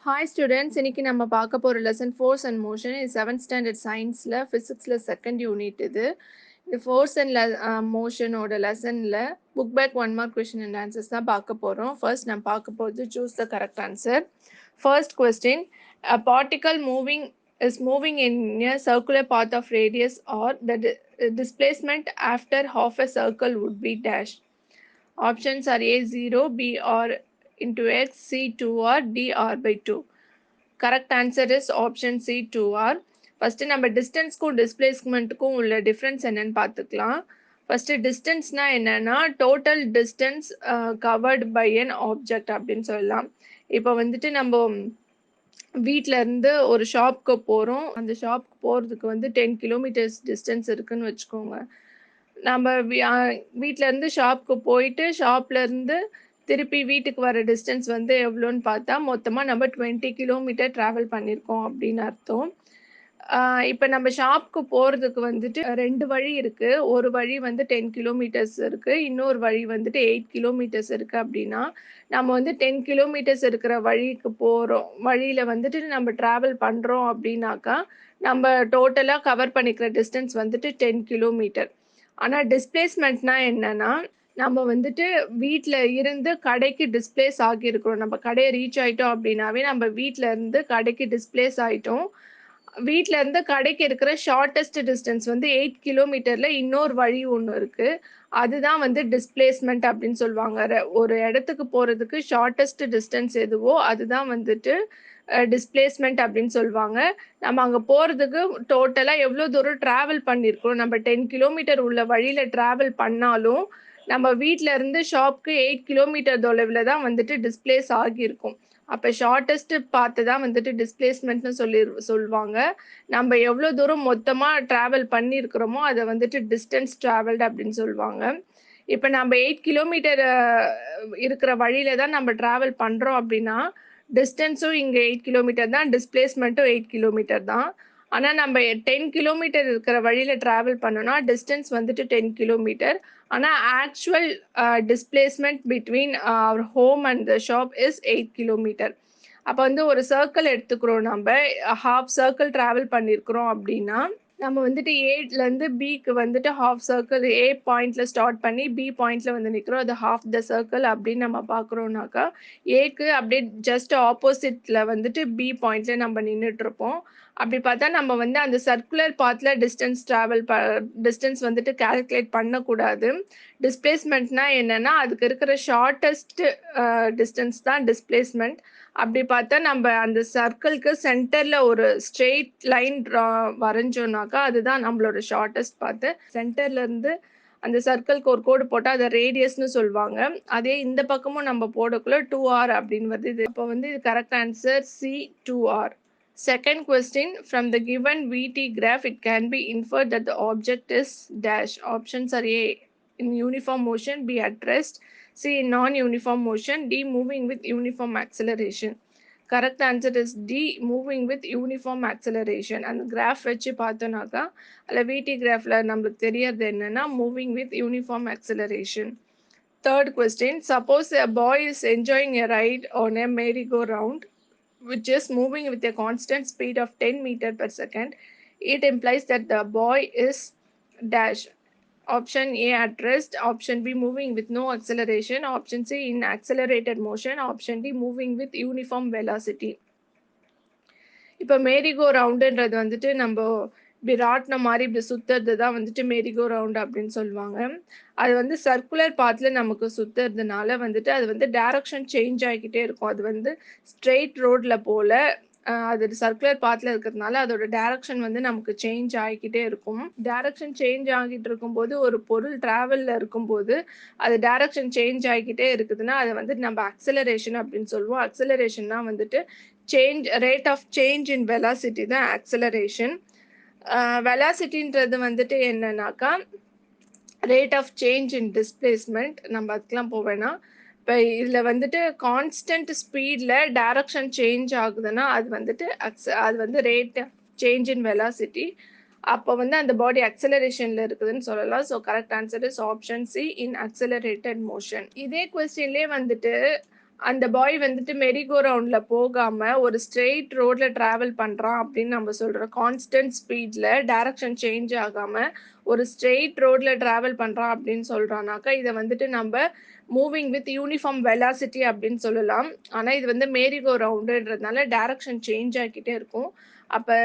Hi students, இன்னைக்கு நம்ம பார்க்க போற lesson force and motion is 7th standard scienceல physicsல second unit இது. இந்த force and motion ஓட lessonல book back 1 mark question and answers தான் பார்க்க போறோம். First நம்ம பார்க்க போறது choose the correct answer. First question, a particle is moving in a circular path of radius or the displacement after half a circle would be dash. Options are A 0, B r into x, C 2r, D r by 2. Correct answer is option C 2r. First நம்ம டிஸ்டன்ஸ்க்கும் டிஸ்பிளேஸ்மெண்ட்டுக்கும் உள்ள difference என்னன்னு பார்த்துக்கலாம். First டிஸ்டன்ஸ்னா என்னன்னா total distance covered by an object அப்படின்னு சொல்லலாம். இப்போ வந்துட்டு நம்ம வீட்டில இருந்து ஒரு ஷாப்க்கு போகிறோம். அந்த ஷாப்க்கு போகிறதுக்கு வந்து 10 கிலோமீட்டர்ஸ் டிஸ்டன்ஸ் இருக்குன்னு வச்சுக்கோங்க. நம்ம வீட்டிலேருந்து ஷாப்க்கு போயிட்டு ஷாப்லேருந்து திருப்பி வீட்டுக்கு வர டிஸ்டன்ஸ் வந்து எவ்வளோன்னு பார்த்தா மொத்தமாக நம்ம 20 கிலோமீட்டர் ட்ராவல் பண்ணியிருக்கோம் அப்படின்னு அர்த்தம். இப்போ நம்ம ஷாப்க்கு போகிறதுக்கு வந்துட்டு 2 வழி இருக்குது. ஒரு வழி வந்து 10 கிலோமீட்டர்ஸ் இருக்குது, இன்னொரு வழி வந்துட்டு 8 கிலோமீட்டர்ஸ் இருக்குது. அப்படின்னா நம்ம வந்து 10 கிலோமீட்டர்ஸ் இருக்கிற வழிக்கு போகிறோம், வழியில் வந்துட்டு நம்ம ட்ராவல் பண்ணுறோம் அப்படின்னாக்கா நம்ம டோட்டலாக கவர் பண்ணிக்கிற டிஸ்டன்ஸ் வந்துட்டு 10 கிலோமீட்டர். ஆனால் டிஸ்பிளேஸ்மெண்ட்னா என்னன்னா நம்ம வந்துட்டு வீட்டில் இருந்து கடைக்கு டிஸ்பிளேஸ் ஆகியிருக்கிறோம். நம்ம கடையை ரீச் ஆகிட்டோம் அப்படின்னாவே நம்ம வீட்டில் இருந்து கடைக்கு டிஸ்பிளேஸ் ஆகிட்டோம். வீட்டில் இருந்து கடைக்கு இருக்கிற ஷார்ட்டஸ்ட் டிஸ்டன்ஸ் வந்து 8 கிலோமீட்டரில் இன்னொரு வழி ஒன்று இருக்குது. அதுதான் வந்து டிஸ்பிளேஸ்மெண்ட் அப்படின்னு சொல்லுவாங்க. ஒரு இடத்துக்கு போகிறதுக்கு ஷார்ட்டஸ்ட் டிஸ்டன்ஸ் எதுவோ அதுதான் வந்துட்டு டிஸ்பிளேஸ்மெண்ட் அப்படின்னு சொல்லுவாங்க. நம்ம அங்கே போகிறதுக்கு டோட்டலாக எவ்வளோ தூரம் ட்ராவல் பண்ணியிருக்கோம், நம்ம 10 கிலோமீட்டர் உள்ள வழியில் ட்ராவல் பண்ணாலும் நம்ம வீட்டில் இருந்து ஷாப்க்கு 8 கிலோமீட்டர் தொலைவில் தான் வந்துட்டு டிஸ்பிளேஸ் ஆகியிருக்கும். அப்போ ஷார்ட்டஸ்ட் பார்த்து தான் வந்துட்டு டிஸ்பிளேஸ்மெண்ட்னு சொல்லுவாங்க. நம்ம எவ்வளோ தூரம் மொத்தமாக ட்ராவல் பண்ணியிருக்கிறோமோ அதை வந்துட்டு டிஸ்டன்ஸ் ட்ராவல்டு அப்படின்னு சொல்லுவாங்க. இப்போ நம்ம 8 கிலோமீட்டர் இருக்கிற வழியில தான் நம்ம ட்ராவல் பண்ணுறோம் அப்படின்னா டிஸ்டன்ஸும் இங்கே 8 கிலோமீட்டர் தான், டிஸ்பிளேஸ்மெண்ட்டும் 8 கிலோமீட்டர் தான். ஆனால் நம்ம 10 கிலோமீட்டர் இருக்கிற வழியில் ட்ராவல் பண்ணோன்னா டிஸ்டன்ஸ் வந்துட்டு 10 கிலோமீட்டர். ஆனால் actual displacement between our home and the shop is 8 kilometre. அப்போ வந்து ஒரு சர்க்கிள் எடுத்துக்கிறோம், நம்ம ஹாஃப் சர்க்கிள் ட்ராவல் பண்ணியிருக்கிறோம் அப்படின்னா நம்ம வந்துட்டு ஏலேருந்து பிக்கு வந்துட்டு ஹாஃப் சர்க்கிள் ஏ பாயிண்டில் ஸ்டார்ட் பண்ணி பி பாயிண்டில் வந்து நிற்கிறோம். அது ஹாஃப் த சர்க்கிள் அப்படின்னு நம்ம பார்க்குறோன்னாக்கா ஏக்கு அப்படியே ஜஸ்ட் ஆப்போசிட்டில் வந்துட்டு பி பாயிண்டில் நம்ம நின்றுட்டுருப்போம். அப்படி பார்த்தா நம்ம வந்து அந்த சர்க்குலர் பாத்தில் டிஸ்டன்ஸ் வந்துட்டு கால்குலேட் பண்ணக்கூடாது. டிஸ்பிளேஸ்மெண்ட்னா என்னென்னா அதுக்கு இருக்கிற ஷார்ட்டஸ்ட் டிஸ்டன்ஸ் தான் டிஸ்பிளேஸ்மெண்ட். அப்படி பார்த்தா நம்ம அந்த சர்க்கிள்க்கு சென்டரில் ஒரு ஸ்ட்ரெயிட் லைன் வரைஞ்சோன்னாக்கா அதுதான் நம்மளோட ஷார்ட்டஸ்ட் பார்த்து. சென்டர்லேருந்து அந்த சர்க்கிள்க்கு ஒரு கோடு போட்டால் அதை ரேடியஸ்னு சொல்லுவாங்க. அதே இந்த பக்கமும் நம்ம போடக்குள்ள 2r அப்படின்னு வருது. அப்போ வந்து இது correct answer C 2r. Second question, from the given VT graph it can be inferred that the object is dash. Options are A in uniform motion, B at rest, C in non-uniform motion, D moving with uniform acceleration. Correct answer is D moving with uniform acceleration. And graph வச்சு பார்த்தோன்னாக்கா அதில் VT கிராஃபில் நம்மளுக்கு தெரியறது என்னன்னா moving with uniform acceleration. Third question, suppose a boy is enjoying a ride on a merry-go-round which is moving with a constant speed of 10 meters per second. It implies that the boy is dash. Option A at rest, option B moving with no acceleration, option C in accelerated motion, option D moving with uniform velocity. இப்போ மேரிகோ ரவுண்டுன்றது வந்துட்டு நம்ம இப்படி ராட்டின மாதிரி இப்படி சுற்றுறது தான் வந்துட்டு Marico round அப்படின்னு சொல்லுவாங்க. அது வந்து சர்க்குலர் பாத்தில் நமக்கு சுற்றுறதுனால வந்துட்டு அது வந்து டைரக்ஷன் சேஞ்ச் ஆகிக்கிட்டே இருக்கும். அது வந்து ஸ்ட்ரெயிட் ரோடில் போல் அது சர்க்குலர் பாத்தில் இருக்கிறதுனால அதோட டைரக்ஷன் வந்து நமக்கு சேஞ்ச் ஆகிக்கிட்டே இருக்கும். டைரக்ஷன் சேஞ்ச் ஆகிட்டு இருக்கும்போது ஒரு பொருள் ட்ராவலில் இருக்கும்போது அது டைரக்ஷன் சேஞ்ச் ஆகிக்கிட்டே இருக்குதுன்னா அதை வந்து நம்ம அக்சலரேஷன் அப்படின்னு சொல்லுவோம். அக்சலரேஷன்னா வந்துட்டு rate of change in velocity தான் ஆக்சலரேஷன். வெலாசிட்டின்றது வந்துட்டு என்னன்னாக்கா rate of change in displacement. நம்ம அதுக்கெலாம் போவேன்னா இப்போ இதில் வந்துட்டு கான்ஸ்டன்ட் ஸ்பீடில் டைரக்ஷன் சேஞ்ச் ஆகுதுன்னா அது வந்துட்டு அது வந்து rate of change in velocity. அப்போ வந்து அந்த பாடி அக்சலரேஷனில் இருக்குதுன்னு சொல்லலாம். So correct answer is option C in accelerated motion. இதே கொஸ்டின்லேயே வந்துட்டு அந்த பாய் வந்துட்டு மெரி கோ ரவுண்ட்ல போகாம ஒரு ஸ்ட்ரெயிட் ரோட்ல டிராவல் பண்றான் அப்படின்னு நம்ம சொல்றோம். கான்ஸ்டன்ட் ஸ்பீட்ல டைரக்ஷன் சேஞ்ச் ஆகாம ஒரு ஸ்ட்ரெயிட் ரோட்ல டிராவல் பண்றான் அப்படின்னு சொல்றானாக்கா இதை வந்துட்டு நம்ம மூவிங் வித் யூனிஃபார்ம் வெலாசிட்டி அப்படின்னு சொல்லலாம். ஆனா இது வந்து மேரி கோ ரவுண்டுன்றதுனால டைரக்ஷன் சேஞ்ச் ஆகிக்கிட்டே இருக்கும். அப்போ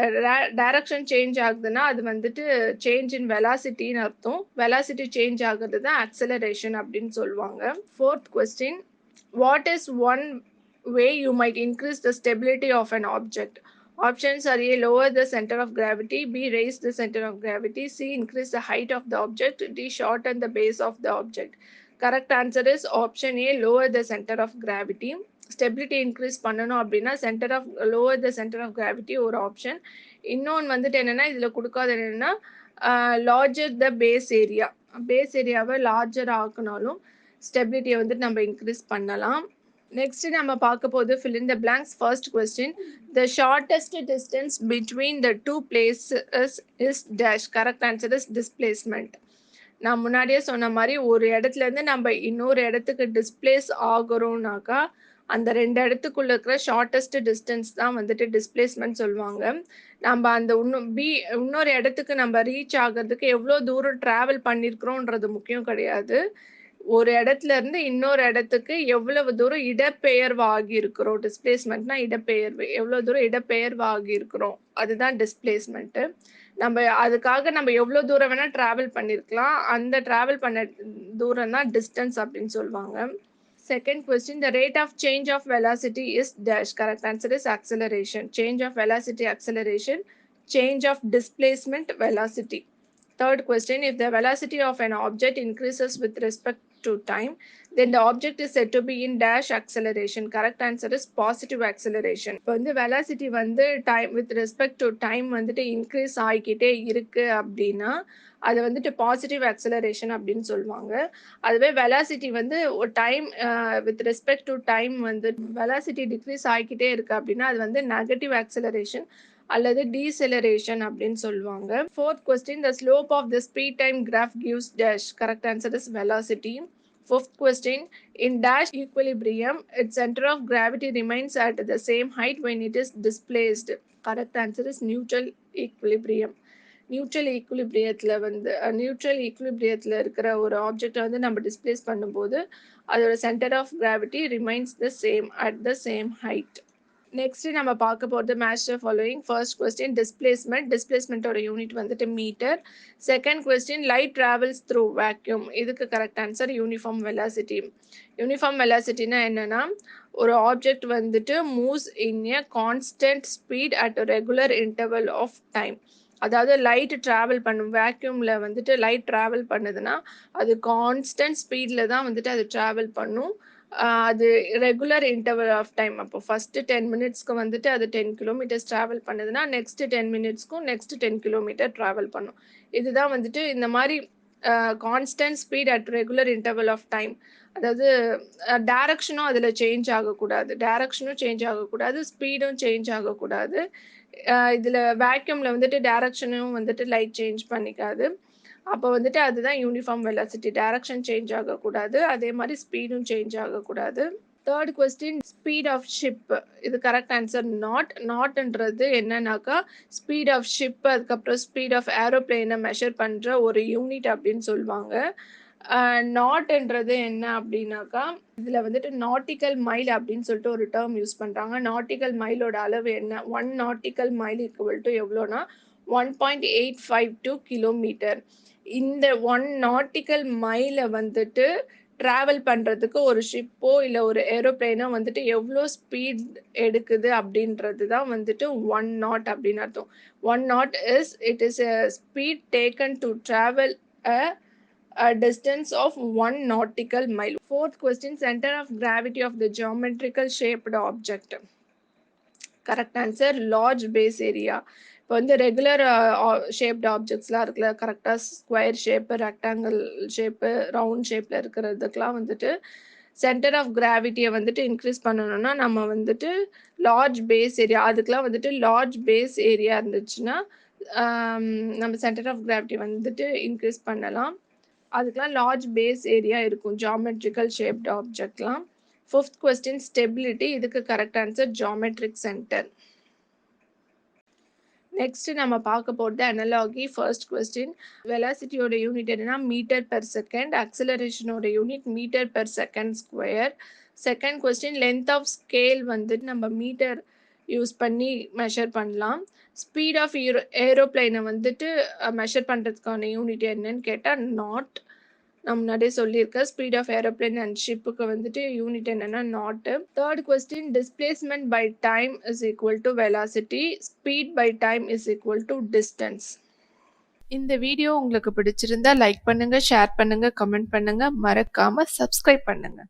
டைரக்ஷன் சேஞ்ச் ஆகுதுன்னா அது வந்துட்டு சேஞ்ச் இன் வெலாசிட்டின்னு அர்த்தம். வெலாசிட்டி சேஞ்ச் ஆகுறது தான் அக்சலரேஷன் அப்படின்னு சொல்லுவாங்க. Fourth question, what is one way you might increase the stability of an object? Options are A, lower the center of gravity, B, raise the center of gravity, C, increase the height of the object, D, shorten the base of the object. Correct answer is option A, lower the center of gravity. Stability increase பண்ணணும் அப்படின்னா lower the center of gravity ஒரு option. இன்னொன்று வந்துட்டு என்னென்னா இதில் கொடுக்காது என்னென்னா larger the base area. Base ஏரியாவை லார்ஜர் ஆக்குனாலும் ஸ்டெபிலிட்டியை வந்துட்டு நம்ம இன்க்ரீஸ் பண்ணலாம். நெக்ஸ்ட் நம்ம பார்க்க போது fill in the blanks. First question, the shortest distance between the two places is dash. Correct answer is displacement. நான் முன்னாடியே சொன்ன மாதிரி ஒரு இடத்துல இருந்து நம்ம இன்னொரு இடத்துக்கு டிஸ்பிளேஸ் ஆகிறோம்னாக்கா அந்த ரெண்டு இடத்துக்குள்ள இருக்கிற ஷார்ட்டஸ்ட் டிஸ்டன்ஸ் தான் வந்துட்டு டிஸ்பிளேஸ்மெண்ட் சொல்லுவாங்க. நம்ம அந்த இன்னொரு இடத்துக்கு நம்ம ரீச் ஆகிறதுக்கு எவ்வளோ தூரம் ட்ராவல் பண்ணியிருக்கிறோன்றது முக்கியம் கிடையாது. ஒரு இடத்துல இருந்து இன்னொரு இடத்துக்கு எவ்வளவு தூரம் இடப்பெயர்வு ஆகியிருக்கிறோம். டிஸ்பிளேஸ்மெண்ட்னா இடப்பெயர்வு, எவ்வளோ தூரம் இடப்பெயர்வு ஆகியிருக்கிறோம் அதுதான் டிஸ்பிளேஸ்மெண்ட்டு. நம்ம அதுக்காக நம்ம எவ்வளோ தூரம் வேணால் ட்ராவல் பண்ணியிருக்கலாம். அந்த ட்ராவல் பண்ண தூரம் தான் டிஸ்டன்ஸ் அப்படின்னு சொல்லுவாங்க. Second question, the rate of change of velocity is dash. Correct answer is acceleration. Change of velocity, acceleration. Change of displacement, velocity. Third question, if the velocity of an object increases with respect to time, then the object is said to be in dash acceleration. Correct answer is positive acceleration. இப்போ வந்து velocity வந்து time with respect to time வந்துட்டு increase ஆகிக்கிட்டே இருக்கு அப்படின்னா அது வந்துட்டு positive acceleration அப்படின்னு சொல்லுவாங்க. அதுவே வெலாசிட்டி வந்து ஒரு time with respect to time வந்து வெலாசிட்டி டிக்ரீஸ் ஆகிக்கிட்டே இருக்கு அப்படின்னா அது வந்து நெகட்டிவ் அக்சலரேஷன் அல்லது டீசெலரேஷன் அப்படின்னு சொல்லுவாங்க. Fourth question, the slope of the speed time graph gives dash. Correct answer is velocity. Fifth question, in dash equilibrium, its center of gravity remains at the same height when it is displaced. Correct answer is neutral equilibrium. Neutral ஈக்குலிபிரியத்தில் இருக்கிற ஒரு ஆப்ஜெக்டை வந்து நம்ம displace பண்ணும்போது அதோட centre of gravity remains the same at the same height. Next நம்ம பார்க்க போகிறது match the following. First question, டிஸ்பிளேஸ்மெண்ட்டோட யூனிட் வந்துட்டு metre. Second question, light travels through vacuum. இதுக்கு correct answer uniform velocity. Uniform வெலாசிட்டினா என்னன்னா ஒரு ஆப்ஜெக்ட் வந்துட்டு moves in a constant speed at regular interval of time. அதாவது லைட் ட்ராவல் பண்ணும், வேக்யூமில் வந்துட்டு லைட் ட்ராவல் பண்ணுதுன்னா அது கான்ஸ்டன்ட் ஸ்பீடில் தான் வந்துட்டு அது ட்ராவல் பண்ணும். அது ரெகுலர் இன்டர்வல் ஆஃப் டைம். அப்போ ஃபஸ்ட்டு 10 மினிட்ஸ்க்கு வந்துட்டு அது 10 கிலோமீட்டர்ஸ் ட்ராவல் பண்ணுதுன்னா நெக்ஸ்ட்டு 10 மினிட்ஸ்க்கும் நெக்ஸ்ட்டு 10 கிலோமீட்டர் ட்ராவல் பண்ணும். இதுதான் வந்துட்டு இந்த மாதிரி constant speed at regular interval of time. அதாவது டைரக்ஷனும் அதில் சேஞ்ச் ஆகக்கூடாது, ஸ்பீடும் சேஞ்ச் ஆகக்கூடாது. இதில் வேக்யூமில் வந்துட்டு டைரக்ஷனும் வந்துட்டு லைட் சேஞ்ச் பண்ணிக்காது. அப்போ வந்துட்டு அதுதான் யூனிஃபார்ம் வெலாசிட்டி. டைரக்ஷன் சேஞ்ச் ஆகக்கூடாது, அதே மாதிரி ஸ்பீடும் சேஞ்ச் ஆகக்கூடாது. Third question, speed of ship. இது கரெக்ட் ஆன்சர் நாட்ன்றது என்னன்னாக்கா ஸ்பீட் ஆஃப் ஷிப், அதுக்கப்புறம் ஸ்பீட் ஆஃப் ஏரோப்ளேனை மெஷர் பண்ணுற ஒரு யூனிட் அப்படின்னு சொல்லுவாங்க. நாட்ன்றது என்ன அப்படின்னாக்கா இதில் வந்துட்டு நாட்டிக்கல் மைல் அப்படின்னு சொல்லிட்டு ஒரு டேர்ம் யூஸ் பண்ணுறாங்க. நாட்டிக்கல் மைலோட அளவு என்ன? 1 நாட்டிக்கல் மைல் ஈக்குவல் டு எவ்வளோனா 1.852 கிலோமீட்டர். இந்த 1 நாட்டிக்கல் மைலை வந்துட்டு ட்ராவல் பண்ணுறதுக்கு ஒரு ஷிப்போ இல்லை ஒரு ஏரோப்ளேனோ வந்துட்டு எவ்வளோ ஸ்பீட் எடுக்குது அப்படின்றது தான் வந்துட்டு 1 நாட் அப்படின்னு அர்த்தம். 1 not it is a speed taken to travel a distance of 1 nautical mile. Fourth question, center of gravity of the geometrical shaped object. Correct answer, large base area. இப்போ வந்து ரெகுலர் ஷேப்டு ஆப்ஜெக்ட்ஸ்லாம் இருக்குல்ல, கரெக்டாக square shape, rectangle shape, round ஷேப்பில் இருக்கிறதுக்கெலாம் வந்துட்டு centre of கிராவிட்டியை வந்துட்டு increase பண்ணணும்னா நம்ம வந்துட்டு லார்ஜ் பேஸ் ஏரியா, அதுக்கெலாம் வந்துட்டு லார்ஜ் பேஸ் ஏரியா இருந்துச்சுன்னா நம்ம சென்டர் ஆஃப் கிராவிட்டி வந்துட்டு இன்க்ரீஸ் பண்ணலாம். அதுக்கெலாம் லார்ஜ் பேஸ் ஏரியா இருக்கும் ஜியாமெட்ரிக்கல் ஷேப்டு ஆப்ஜெக்ட்லாம். Fifth question stability. இதுக்கு correct answer geometric center. Next நம்ம பார்க்க போகிறது அனலாகி. ஃபர்ஸ்ட் கொஸ்டின் வெலாசிட்டியோட யூனிட் என்னன்னா மீட்டர் பெர் செகண்ட், அக்சலரேஷனோட unit metre per second square. Second question length of scale வந்துட்டு நம்ம மீட்டர் யூஸ் பண்ணி மெஷர் பண்ணலாம். ஸ்பீட் ஆஃப் ஏரோப்ளைனை வந்துட்டு மெஷர் பண்ணுறதுக்கான யூனிட் என்னன்னு கேட்டால் நாட். நான் முன்னாடியே சொல்லியிருக்கேன் ஸ்பீட் ஆஃப் ஏரோப்ளேன் அண்ட் ஷிப்புக்கு வந்துட்டு யூனிட் என்னன்னா knot. Third question displacement by time is equal to velocity, speed by time is equal to distance. இந்த வீடியோ உங்களுக்கு பிடிச்சிருந்தா லைக் பண்ணுங்க, ஷேர் பண்ணுங்க, கமெண்ட் பண்ணுங்க, மறக்காம சப்ஸ்கிரைப் பண்ணுங்க.